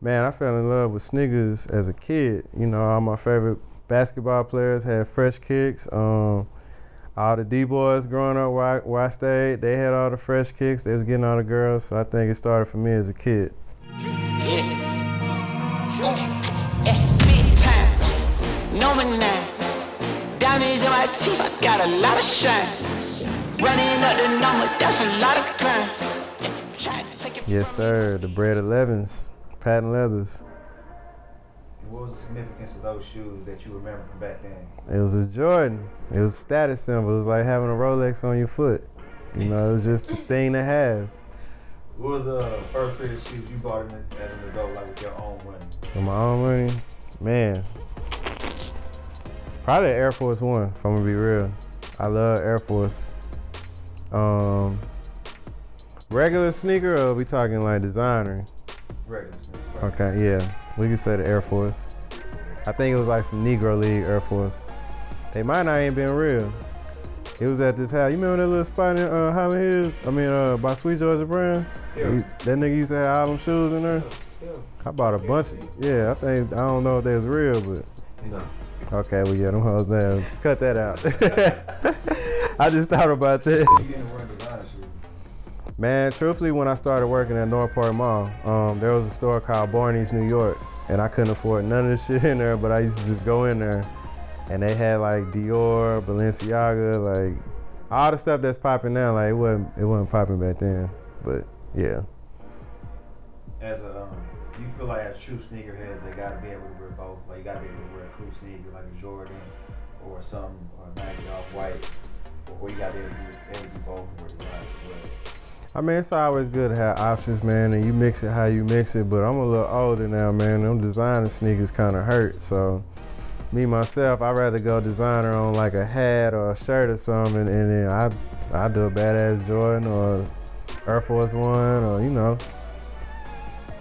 Man, I fell in love with sneakers as a kid. You know, all my favorite basketball players had fresh kicks. All the D-boys growing up where I stayed, they had all the fresh kicks. They was getting all the girls, so I think it started for me as a kid. Big time, no man now. Diamonds in my teeth, I got a lot of shine. Running up the number, that's a lot of crime. Yes, sir. The Bred 11s, patent leathers. What was the significance of those shoes that you remember from back then? It was a Jordan. It was a status symbol. It was like having a Rolex on your foot. You know, it was just the thing to have. What was the first pair of shoes you bought as an adult, like with your own money? With my own money, man. Probably Air Force One, if I'm gonna be real. I love Air Force. Regular sneaker, or are we talking like designer? Regular sneaker. Okay, yeah. We can say the Air Force. I think it was like some Negro League Air Force. They might not even been real. It was at this house. You remember that little spot in Highland Hills? By Sweet Georgia Brand? Yeah. That nigga used to have all them shoes in there. Yeah. I bought a bunch of, I don't know if they was real, but. No. Okay, well, yeah, them hoes down. Just cut that out. I just thought about that. You getting to wear designer shoes? Man, truthfully, when I started working at North Park Mall, there was a store called Barney's, New York, and I couldn't afford none of the shit in there, but I used to just go in there, and they had like Dior, Balenciaga, like all the stuff that's popping now. Like it wasn't popping back then, but yeah. As a, do you feel like as true sneakerheads, they gotta be able to wear both? Like you gotta be able to wear a cool sneaker like a Jordan or some Nike Off-White, or you gotta be able to do both and wear design as well? I mean, it's always good to have options, man, and you mix it how you mix it, but I'm a little older now, man. Them designer sneakers kind of hurt, so me, myself, I'd rather go designer on like a hat or a shirt or something, and then I do a badass Jordan or Air Force One, or, you know.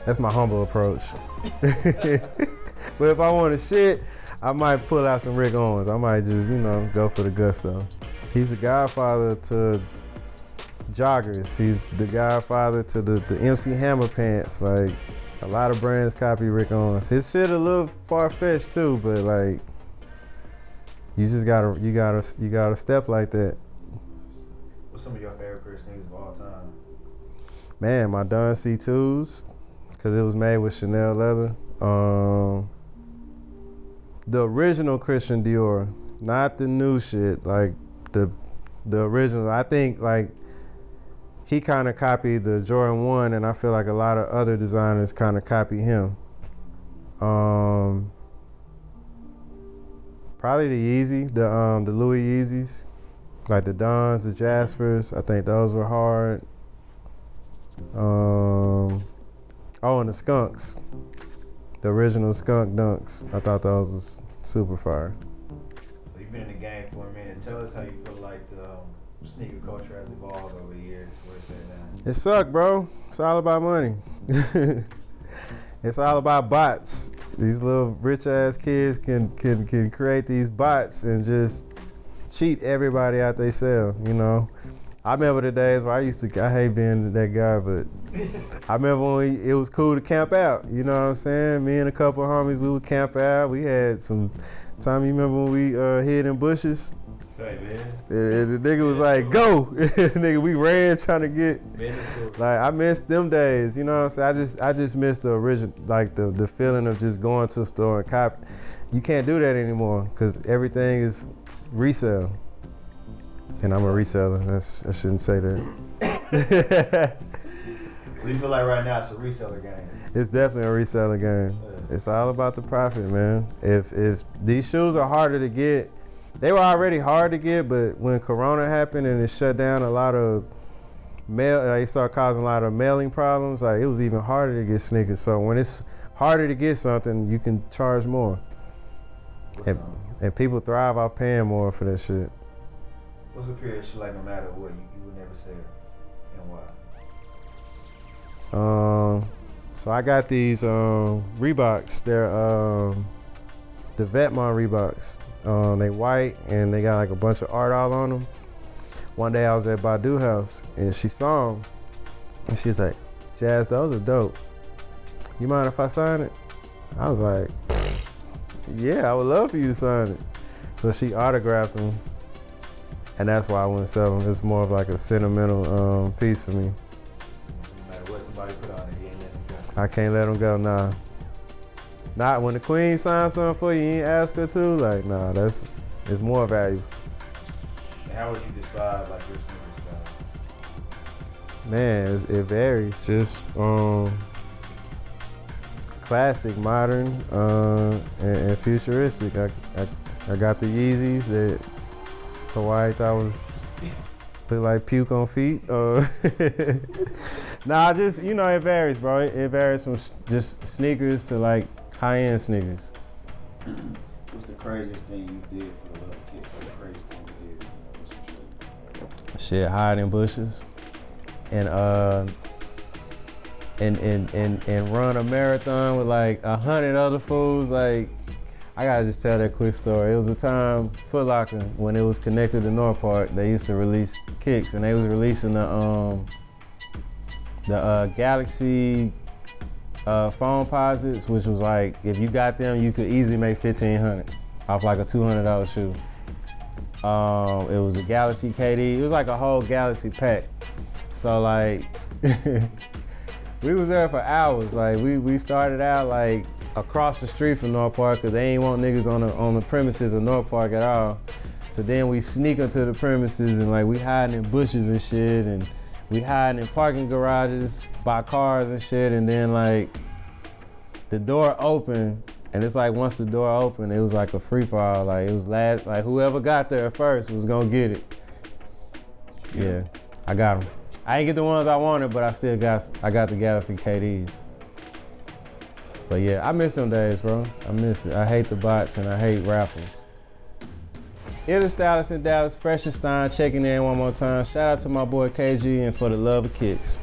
That's my humble approach. But if I want to shit, I might pull out some Rick Owens. I might just, go for the gusto. He's the godfather to joggers. He's the godfather to the MC Hammer pants. Like, a lot of brands copy Rick Owens. His shit a little far-fetched too, but like, you just gotta step like that. What's some of your favorite pair of sneakers of all time? Man, my Don C2s, because it was made with Chanel leather. The original Christian Dior, not the new shit, like the original. I think like he kind of copied the Jordan 1, and I feel like a lot of other designers kind of copy him. Probably the Yeezy, the Louis Yeezys, like the Dons, the Jaspers. I think those were hard. And the Skunks, the original Skunk Dunks. I thought those was super fire. So you've been in the game for a minute. Tell us how you feel like the sneaker culture has evolved over the years. Where it's at now. It sucked, bro. It's all about money. It's all about bots. These little rich ass kids can create these bots and just cheat everybody out they sell, I remember the days where I hate being that guy, but I remember when it was cool to camp out, you know what I'm saying? Me and a couple of homies, we would camp out. We had some time, you remember when we hid in bushes? Say, man. And the nigga was like, go! Nigga, we ran trying to get, like, I missed them days, you know what I'm saying? I just missed the original, like the feeling of just going to a store and cop. You can't do that anymore because everything is resale. And I'm a reseller. I shouldn't say that. So you feel like right now it's a reseller game? It's definitely a reseller game. Yeah. It's all about the profit, man. If these shoes are harder to get, they were already hard to get, but when Corona happened and it shut down a lot of it started causing a lot of mailing problems, like it was even harder to get sneakers. So when it's harder to get something, you can charge more. And people thrive off paying more for that shit. What's a period shit like no matter what you would never sell, and why? So I got these Reeboks. They're the Vetmont Reeboks. They white and they got like a bunch of art all on them. One day I was at Badu house and she saw them and she's like, "Jazz, those are dope." you mind if I sign it? I was like, yeah, I would love for you to sign it. So she autographed them, and that's why I wouldn't sell them. It's more of like a sentimental piece for me. No matter what somebody put on it, you ain't letting them go. I can't let them go, nah. Not when the queen signs something for you, you ain't ask her to, like, nah, it's more value. And how would you describe like your sneaker style? Man, it varies. Just classic, modern, and futuristic. I got the Yeezys that Hawaii thought was look like puke on feet. Nah, just, you know, it varies, bro. It varies from just sneakers to like high-end sneakers. What's the craziest thing you did for the little kids? What's the craziest thing you did for some shit? Shit, hide in bushes, and run a marathon with like 100 other fools. Like, I gotta just tell that quick story. It was a time Foot Locker, when it was connected to North Park, they used to release kicks, and they was releasing the Galaxy phone posits, which was like, if you got them, you could easily make $1,500 off like a $200 shoe. It was a Galaxy KD. It was like a whole Galaxy pack. So like, we was there for hours. Like we started out like across the street from North Park, cause they ain't want niggas on the premises of North Park at all. So then we sneak into the premises and like we hiding in bushes and shit, and we hiding in parking garages by cars and shit, and then like the door opened, and it's like once the door opened, it was like a free fall. Like it was like whoever got there first was gonna get it. Yeah, I got them. I ain't get the ones I wanted, but I got the Galaxy KDs. But yeah, I miss them days, bro. I miss it. I hate the bots and I hate raffles. It's the Stylist in Dallas, Freshenstein checking in one more time. Shout out to my boy KG and for the love of kicks.